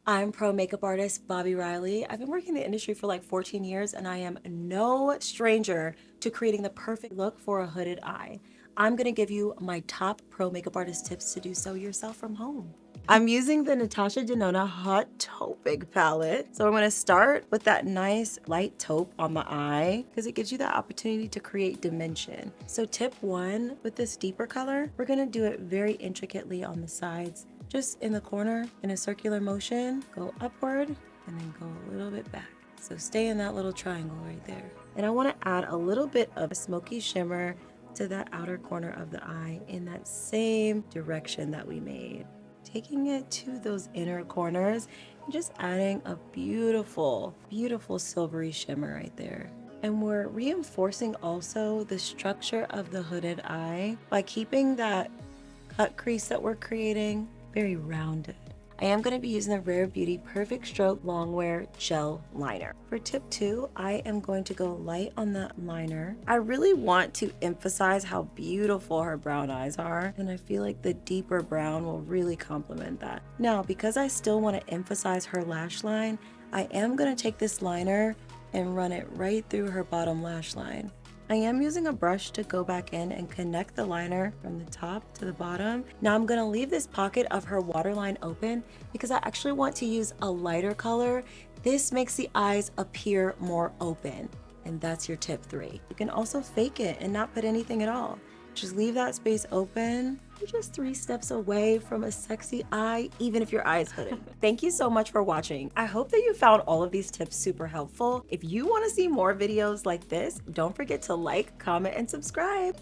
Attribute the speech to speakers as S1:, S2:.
S1: I'm pro makeup artist Bobby Riley. I've been working in the industry for like 14 years and I am no stranger to creating the perfect look for a hooded eye. I'm gonna give you my top pro makeup artist tips to do so yourself from home. I'm using the Natasha Denona Hot Tauping palette. So I'm gonna start with that nice light taupe on the eye because it gives you that opportunity to create dimension. So tip one, with this deeper color, we're gonna do it very intricately on the sides, just in the corner in a circular motion, go upward and then go a little bit back. So stay in that little triangle right there. And I wanna add a little bit of a smoky shimmer to that outer corner of the eye in that same direction that we made. Taking it to those inner corners and just adding a beautiful, beautiful silvery shimmer right there. And we're reinforcing also the structure of the hooded eye by keeping that cut crease that we're creating very rounded. I am going to be using the Rare Beauty Perfect Stroke Longwear Gel Liner. For tip two, I am going to go light on the liner. I really want to emphasize how beautiful her brown eyes are, and I feel like the deeper brown will really complement that. Now, because I still want to emphasize her lash line, I am going to take this liner and run it right through her bottom lash line. I am using a brush to go back in and connect the liner from the top to the bottom. Now I'm gonna leave this pocket of her waterline open because I actually want to use a lighter color. This makes the eyes appear more open. And that's your tip three. You can also fake it and not put anything at all. Just leave that space open. You're just 3 steps away from a sexy eye, even if your eye is hooded. Thank you so much for watching. I hope that you found all of these tips super helpful. If you want to see more videos like this, don't forget to like, comment, and subscribe.